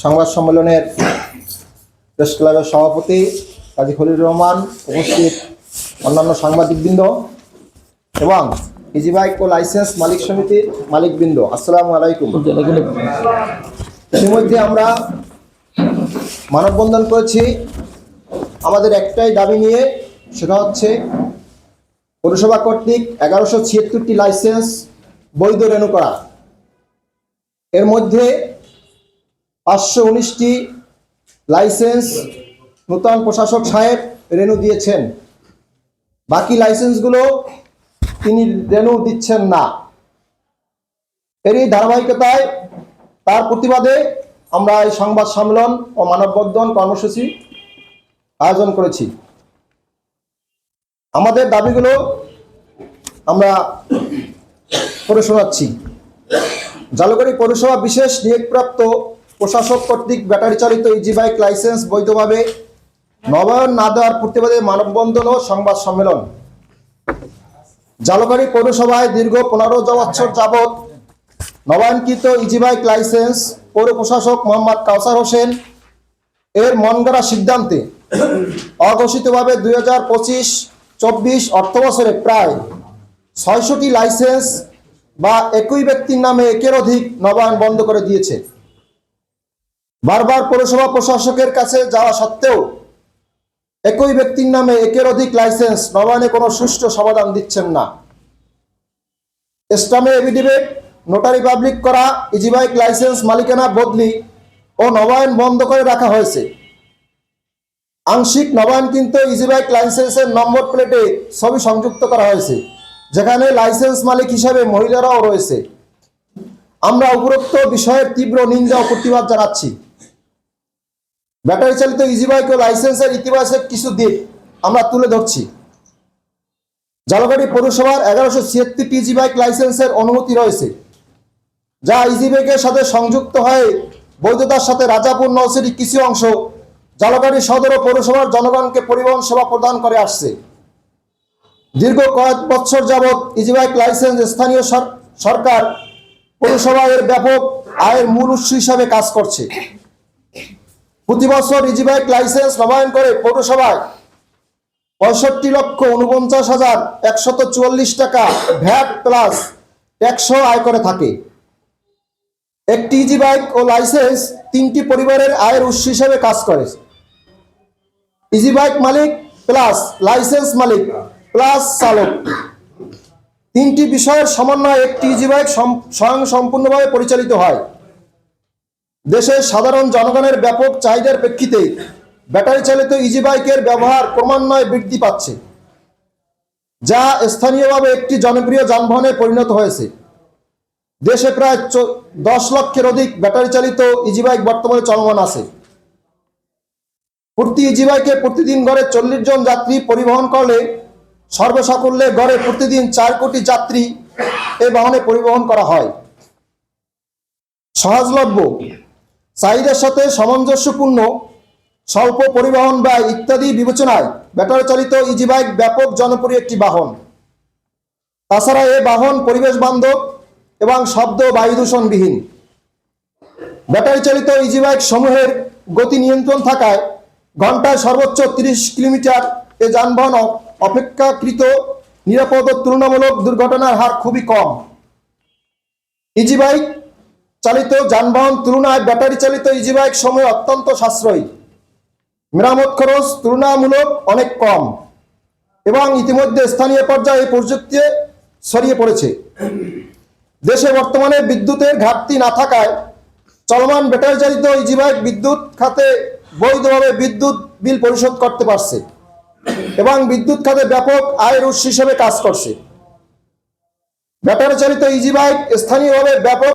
সংবাদ সম্মেলনের প্রেস ক্লাবের সভাপতি কাজী খলিলুর রহমান, উপস্থিত অন্যান্য সাংবাদিকবৃন্দ এবং ইজি বাইক ও লাইসেন্স মালিক সমিতির মালিকবৃন্দ, আসসালামু আলাইকুম। ইতিমধ্যে আমরা মানববন্ধন করেছি আমাদের একটাই দাবি নিয়ে, সেটা হচ্ছে পৌরসভা কর্তৃক 1176টি লাইসেন্স বৈধ রেনু করা। এর মধ্যে 519টি লাইসেন্স নূতন প্রশাসক সাহেব রেনু দিয়েছেন, বাকি লাইসেন্সগুলো তিনি রেনু দিচ্ছেন না। এরই ধারাবাহিকতায় তার প্রতিবাদে আমরা এই সংবাদ সম্মেলন ও মানববন্ধন কর্মসূচি আয়োজন করেছি। আমাদের দাবিগুলো আমরা পড়ে শোনাচ্ছি। জালুকাঠি পৌরসভা বিশেষ নিয়োগপ্রাপ্ত প্রশাসক কর্তৃক ব্যাটারি চালিত ইজি বাইক লাইসেন্স বৈধভাবে নবায়ন না দেওয়ার প্রতিবাদে মানববন্ধন ও সংবাদ সম্মেলন। জালুকাঠি পৌরসভায় দীর্ঘ 15 বছর যাবৎ নবায়নকৃত ইজি বাইক লাইসেন্স পৌর প্রশাসক মোহাম্মদ কাউসার হোসেন এর মনগড়া সিদ্ধান্তে অঘোষিতভাবে 2025-24 অর্থবছরে প্রায় 600টি লাইসেন্স বা একই ব্যক্তির নামে একের অধিক নবায়ন বন্ধ করে দিয়েছে। বারবার পৌরসভা প্রশাসকের কাছে যাওয়া সত্ত্বেও একই ব্যক্তির নামে একের অধিক লাইসেন্স নবায়নে কোনো সুষ্ঠু সমাধান দিচ্ছেন না। স্টাম্পে এফিডেভিট, নোটারি পাবলিক করা ইজি বাইক লাইসেন্স মালিকানা বদলি ও নবায়ন বন্ধ করে রাখা হয়েছে। আংশিক নবায়ন কিন্তু ইজি বাইক লাইসেন্সের নম্বর প্লেটে ছবি সংযুক্ত করা হয়েছে, যেখানে লাইসেন্স মালিক হিসাবে মহিলারাও রয়েছে। আমরা উপরোক্ত বিষয়ের তীব্র নিন্দা ও প্রতিবাদ জানাচ্ছি। ব্যাটারি চালিত ইজি বাইক ও লাইসেন্সের ইতিবাচক কিছু দিক আমরা তুলে ধরছি। জালুকাঠি পৌরসভার 1176টি ইজি বাইক লাইসেন্সের অনুমতি রয়েছে, যা ইজি বাইকের সাথে সংযুক্ত হয়ে বৈধতার সাথে রাজাপুর নৌসিটির কিছু অংশ জালুকাঠি সদর ও পৌরসভার জনগণকে পরিবহন সেবা প্রদান করে আসছে। দীর্ঘ কয়েক বছর যাবৎ ইজি বাইক লাইসেন্স স্থানীয় সরকার পৌরসভা এর ব্যাপক আয়ের মূল উৎস হিসাবে কাজ করছে। প্রতি বছর ইজি বাইক লাইসেন্স নবায়ন করে পৌরসভায় 65,49,144 টাকা ভ্যাট প্লাস ট্যাক্স আয় করে থাকে। একটি ইজি বাইক ও লাইসেন্স 3টি পরিবারের আয়ের উৎস হিসাবে কাজ করে। ইজি বাইক মালিক প্লাস লাইসেন্স মালিক প্লাস চালক, 3টি বিষয়ের সমন্বয়ে একটি ইজি বাইক স্বয়ং সম্পূর্ণভাবে পরিচালিত হয়। দেশের সাধারণ জনগণের ব্যাপক চাহিদার প্রেক্ষিতে ব্যাটারি চালিত ইজি বাইকের ব্যবহার ক্রমান্বয়ে বৃদ্ধি পাচ্ছে, যা স্থানীয়ভাবে একটি জনপ্রিয় যানবাহনে পরিণত হয়েছে। দেশে প্রায় 10 লক্ষের অধিক ব্যাটারি চালিত ইজি বাইক বর্তমানে চলমান আছে। প্রতি ইজি বাইকে প্রতিদিন গড়ে 40 জন যাত্রী পরিবহন করলে সর্বসাকুল্যে গড়ে প্রতিদিন 4 কোটি যাত্রী এই বাহনে পরিবহন করা হয়। সহজলভ্য, চাহিদার সাথে সামঞ্জস্যপূর্ণ, স্বল্প পরিবহন ব্যয় ইত্যাদি বিবেচনায় ব্যাটারি চালিত ইজি বাইক ব্যাপক জনপ্রিয় একটি বাহন। তাছাড়া এই বাহন পরিবেশ বান্ধব এবং শব্দ বায়ু দূষণবিহীন। ব্যাটারি চালিত ইজি বাইক সমূহের গতি নিয়ন্ত্রণ থাকায় ঘন্টায় সর্বোচ্চ 30 কিলোমিটার এ যানবাহন অপেক্ষাকৃত নিরাপদ ও তুলনামূলক দুর্ঘটনার হার খুবই কম। ইজি বাইক চালিত যানবাহন তুলনায় ব্যাটারি চালিত ইজি বাইক সমূহ অত্যন্ত সাশ্রয়ী, মেরামত খরচ তুলনামূলক অনেক কম এবং ইতিমধ্যে স্থানীয় পর্যায়ে এই প্রযুক্তি ছড়িয়ে পড়েছে। দেশে বর্তমানে বিদ্যুতের ঘাটতি না থাকায় চলমান ব্যাটারি চালিত ইজি বাইক বিদ্যুৎ খাতে বৈধভাবে বিদ্যুৎ বিল পরিশোধ করতে পারছে এবং বিদ্যুৎ খাতে ব্যাপক আয়ের উৎস হিসেবে কাজ করছে। ব্যাটারি চালিত ইজি বাইক স্থানীয়ভাবে ব্যাপক